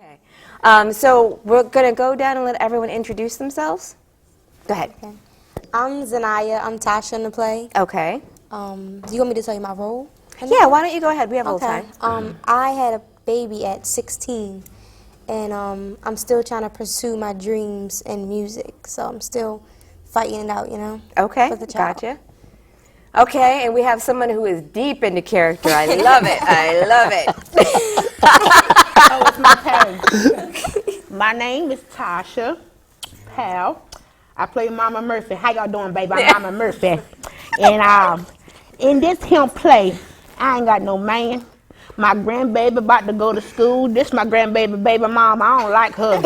Okay. So we're going to go down and let everyone introduce themselves. Go ahead. Okay. I'm Zanaya. I'm Tasha in the play. Okay. Do you want me to tell you my role? Yeah, why don't you go ahead? We have a little time. I had a baby at 16, and I'm still trying to pursue my dreams in music. So I'm still fighting it out, you know. Okay, for the child. gotcha. Okay, and we have someone who is deep into character. I love it. I love it. Oh, it's my turn. My name is Tasha Powell. I play Mama Murphy. How y'all doing, baby? I'm Mama Murphy. And in this hymn play, I ain't got no man. My grandbaby about to go to school. This my grandbaby baby mama. I don't like her.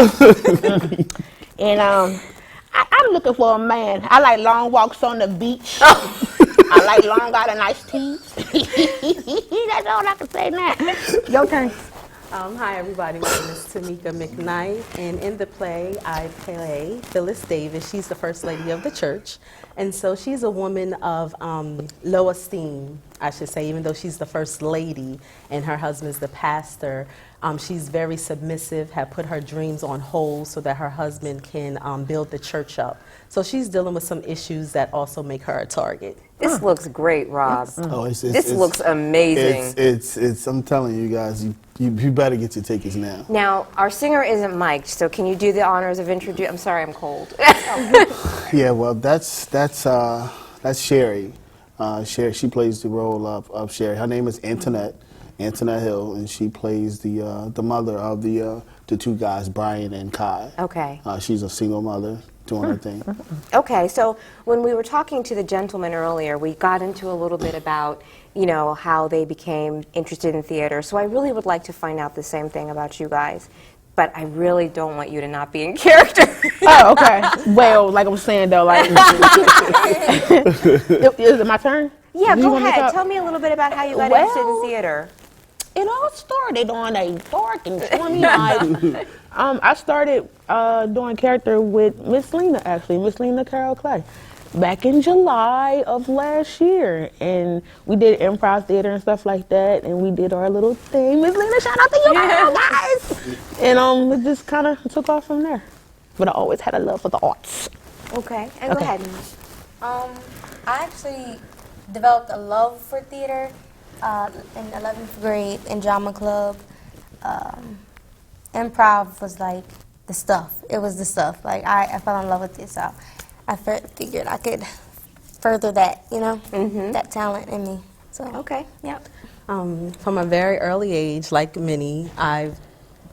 And I'm looking for a man. I like long walks on the beach. I like long out of nice teas. That's all I can say now. Your turn. Hi everybody, my name is Tamika McKnight, and in the play I play Phyllis Davis. She's the first lady of the church, and so she's a woman of low esteem, I should say, even though she's the first lady and her husband's the pastor. She's very submissive, had put her dreams on hold so that her husband can build the church up. So she's dealing with some issues that also make her a target. This looks great, Rob. Oh, This looks amazing. It's. I'm telling you guys, you better get your tickets now. Now, our singer isn't mic'd, so can you do the honors of introduce? I'm sorry, I'm cold. Yeah, well, that's Sherry. Sherry, she plays the role of Sherry. Her name is Antoinette Hill, and she plays the mother of the two guys, Brian and Kai. Okay. She's a single mother doing her thing. Okay, so when we were talking to the gentleman earlier, we got into a little bit about, you know, how they became interested in theater. So I really would like to find out the same thing about you guys. But I really don't want you to not be in character. Oh, okay. Well, like I was saying though, like, is it my turn? Yeah, Do you go want me to ahead. talk? Tell me a little bit about how you got interested in theater. It all started on a dark and stormy night. I started doing character with Miss Lena, actually, Miss Lena Carol Clay, back in July of last year. And we did improv theater and stuff like that, and we did our little thing. Miss Lena, shout out to you guys! And it just kind of took off from there. But I always had a love for the arts. Okay, and go ahead. I actually developed a love for theater in 11th grade in drama club. Improv was like the stuff. It was the stuff. Like I fell in love with it, so I figured I could further that, you know, that talent in me. So Okay, yep. From a very early age, like many, I've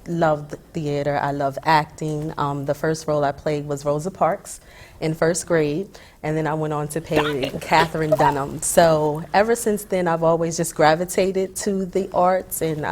loved theater. I love acting. The first role I played was Rosa Parks in first grade, and then I went on to play Catherine Dunham. So ever since then, I've always just gravitated to the arts and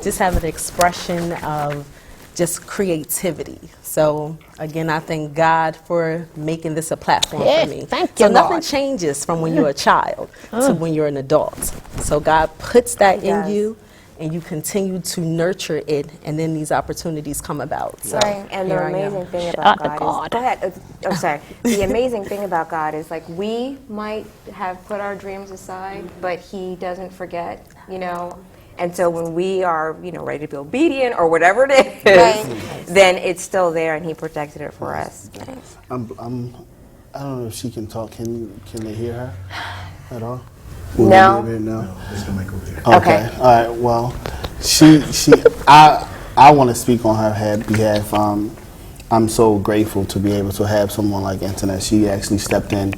just have an expression of just creativity. So again, I thank God for making this a platform for me. Thank so you, nothing Lord. changes from when you're a child to when you're an adult. So God puts that in you, and you continue to nurture it, and then these opportunities come about. So Right. And the here I am. amazing thing Shout about to God is, God. go ahead. Oh, sorry. The amazing thing about God is, like, we might have put our dreams aside, but He doesn't forget, you know. And so when we are, you know, ready to be obedient or whatever it is, then it's still there, and He protected it for us. I don't know if she can talk. Can they hear her at all? Will No. they be able to know? There's the mic over there. Okay. All right. Well, I want to speak on her behalf. I'm so grateful to be able to have someone like Antoinette. She actually stepped in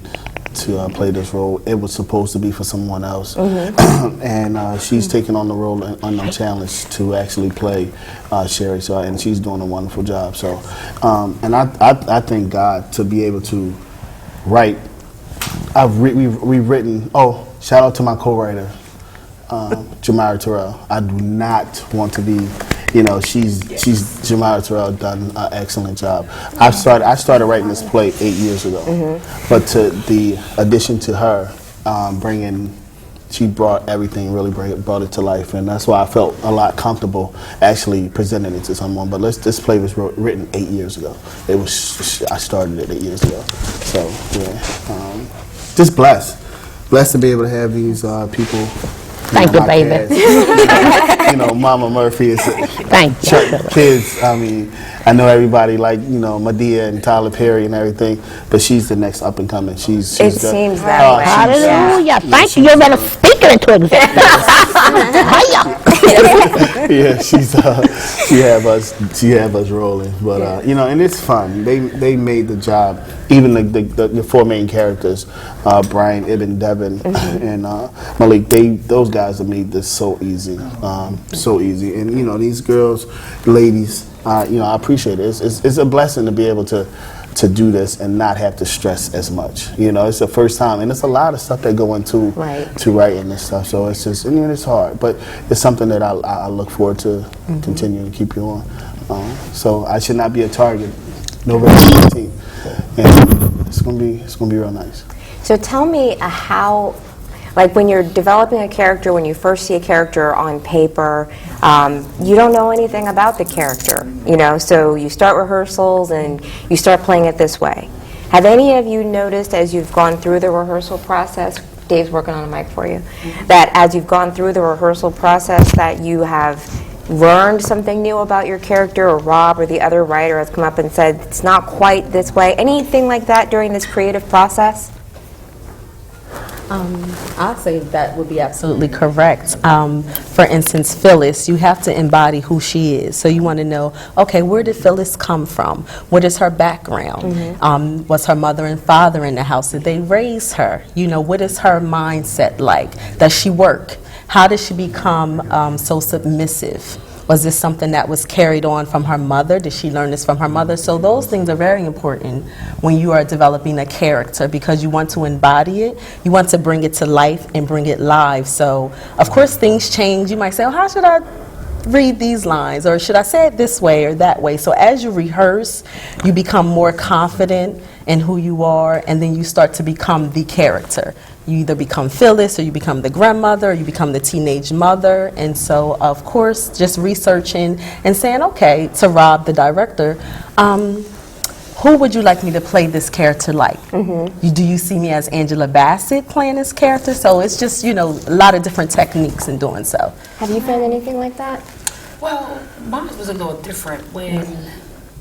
to play this role. It was supposed to be for someone else, and she's taken on the role and challenged to actually play Sherry. So, and she's doing a wonderful job. So, and I thank God to be able to write. We've written. Oh, shout out to my co-writer, Jamira Terrell. I do not want to be, you know, Jamira Terrell done an excellent job. I started writing this play 8 years ago, but to the addition to her she brought everything, really brought it to life, and that's why I felt a lot comfortable actually presenting it to someone. But this play was written 8 years ago. I started it 8 years ago, so yeah, just blessed to be able to have these people Thank you, my baby. cast. Mama Murphy is Thank you. kids. I mean, I know everybody like Medea and Tyler Perry and everything, but she's the next up and coming. She's It the, seems that way. Hallelujah. Thank you. You better speak it into existence. yeah, she have us rolling, but and it's fun. They made the job. Even the four main characters, Brian, Ibn, Devin, and Malik. Those guys have made this so easy, And these girls, ladies, I appreciate it. It's a blessing to be able to do this and not have to stress as much. It's the first time, and it's a lot of stuff that go into to writing this stuff. So it's just, it's hard, but it's something that I look forward to continuing to keep you on. So I should not be a target. November 15th, and it's gonna be real nice. So tell me how, like when you're developing a character, when you first see a character on paper, you don't know anything about the character, so you start rehearsals and you start playing it this way. Have any of you noticed as you've gone through the rehearsal process, Dave's working on a mic for you, that as you've gone through the rehearsal process that you have learned something new about your character, or Rob or the other writer has come up and said, it's not quite this way? Anything like that during this creative process? I'd say that would be absolutely correct. For instance, Phyllis, you have to embody who she is. So you want to know, okay, where did Phyllis come from? What is her background? Was her mother and father in the house? Did they raise her? What is her mindset like? Does she work? How did she become so submissive? Was this something that was carried on from her mother? Did she learn this from her mother? So those things are very important when you are developing a character, because you want to embody it, you want to bring it to life and bring it live. So of course things change. You might say, oh, how should I read these lines, or should I say it this way or that way? So as you rehearse, you become more confident in who you are, and then you start to become the character. You either become Phyllis, or you become the grandmother, or you become the teenage mother. And so, of course, just researching and saying, okay, to Rob, the director, who would you like me to play this character like? Do you see me as Angela Bassett playing this character? So it's just, a lot of different techniques in doing so. Have you found anything like that? Well, mine was a little different. When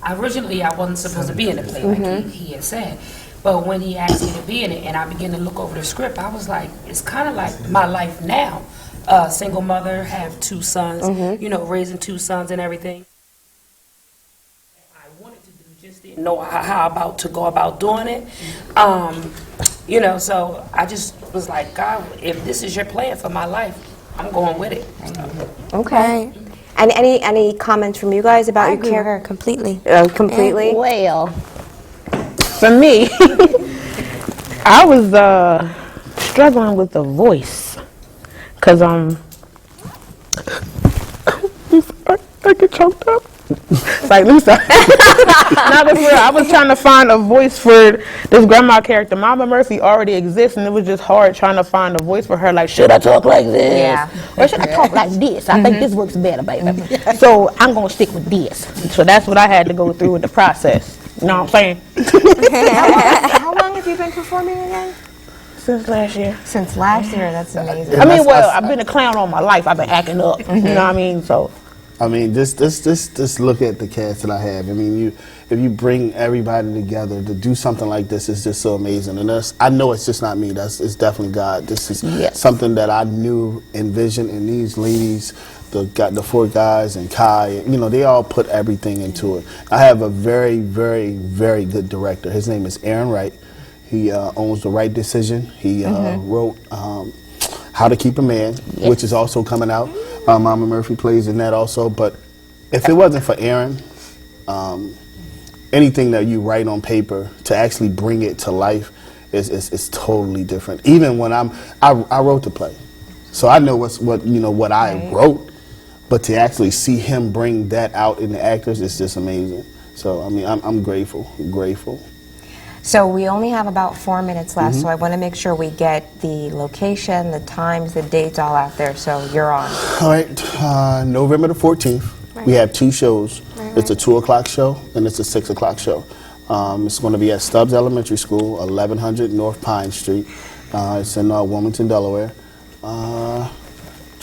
originally I wasn't supposed to be in the play, like he had said. But when he asked me to be in it and I began to look over the script, I was like, it's kind of like my life now. Single mother, have 2 sons, raising 2 sons and everything. I wanted to do, just didn't know how about to go about doing it. So I just was like, God, if this is your plan for my life, I'm going with it. Okay. And any comments from you guys about I your agree with her character? completely. Completely? Well, for me, I was struggling with the voice, because I get choked up. Like Lisa. Not for real. I was trying to find a voice for this grandma character. Mama Murphy already exists, and it was just hard trying to find a voice for her. Like, should I talk like this? Yeah. Or should I talk like this? I think this works better, baby. So I'm going to stick with this. So that's what I had to go through with the process. You know what I'm saying? How long have you been performing again? Since last year. Since last year. That's amazing. I mean, well, I've been a clown all my life. I've been acting up. You know what I mean? So. I mean, just look at the cast that I have. I mean, if you bring everybody together to do something like this, it's just so amazing. And I know it's just not me. It's definitely God. This is something that I knew, envisioned, and these ladies, the 4 guys and Kai, they all put everything into it. I have a very, very, very good director. His name is Aaron Wright. He owns The Right Decision. He wrote How to Keep a Man, which is also coming out. Mama Murphy plays in that also. But if it wasn't for Aaron, anything that you write on paper to actually bring it to life is totally different. Even when I wrote the play, so I know what I wrote. But to actually see him bring that out in the actors is just amazing. So I mean, I'm grateful. So we only have about 4 minutes left, so I want to make sure we get the location, the times, the dates all out there, so you're on. All right, November the 14th, we have 2 shows. It's a 2 o'clock show and it's a 6 o'clock show. It's going to be at Stubbs Elementary School, 1100 North Pine Street. It's in Wilmington, Delaware.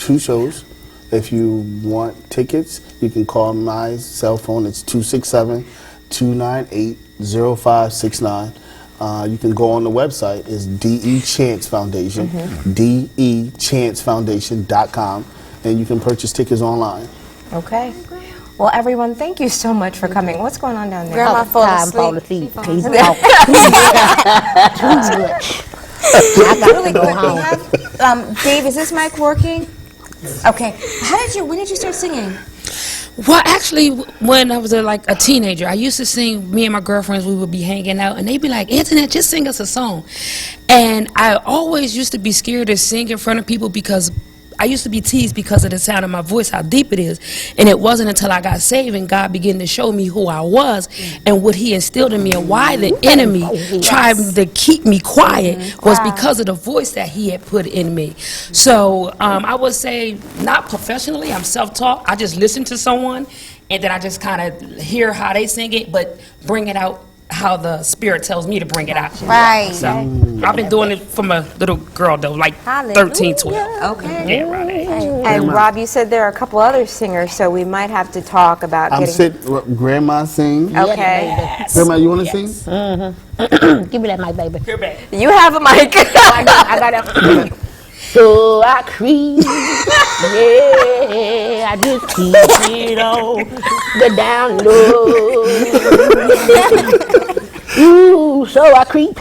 2 shows. If you want tickets, you can call my cell phone. It's 267-298-0569. You can go on the website. It's DE Chance Foundation, DEChancefoundation.com, and you can purchase tickets online. Okay. Well, everyone, thank you so much for coming. What's going on down there? Grandma fall Time fall asleep. asleep. He's talking too much. Really quick, we have, Dave, is this mic working? Okay. When did you start singing? Well, actually, when I was like a teenager, I used to sing. Me and my girlfriends, we would be hanging out, and they'd be like, "Antoinette, just sing us a song." And I always used to be scared to sing in front of people because I used to be teased because of the sound of my voice, how deep it is. And it wasn't until I got saved and God began to show me who I was and what He instilled in me, and why the enemy tried to keep me quiet was because of the voice that He had put in me. So I would say, not professionally, I'm self-taught. I just listen to someone and then I just kind of hear how they sing it, but bring it out how the Spirit tells me to bring it out. Right. So I've been doing it from a little girl though, like 13, 12. Okay. Yeah, around that age. And Rob, you said there are a couple other singers, so we might have to talk about Grandma sing. Okay. Grandma, you want to sing? Give me that mic, baby. Here, babe. You have a mic. I got that. So I creep, yeah, I just keep it on the down low. Ooh, so I creep.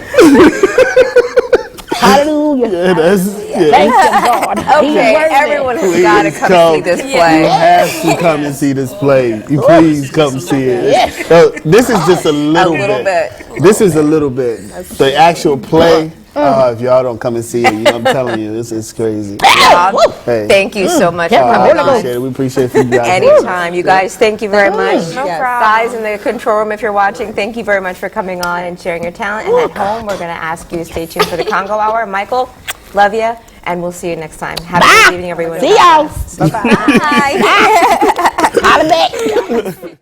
Hallelujah. Thank you, God. Okay, everyone has got to come see this You play. have to come and see this play. You please come see it. This is just a little bit. This is a little bit. The actual play, if y'all don't come and see it, I'm telling you, this is crazy. Rob, Hey. thank you so much for I coming on. appreciate it. We appreciate you guys. Anytime, you guys. Thank you very much. No problem. Guys in the control room, if you're watching, thank you very much for coming on and sharing your talent. And at home, we're going to ask you to stay tuned for the Congo Hour. Michael, love you, and we'll see you next time. Have a good evening, everyone. See y'all. Bye. Holla back.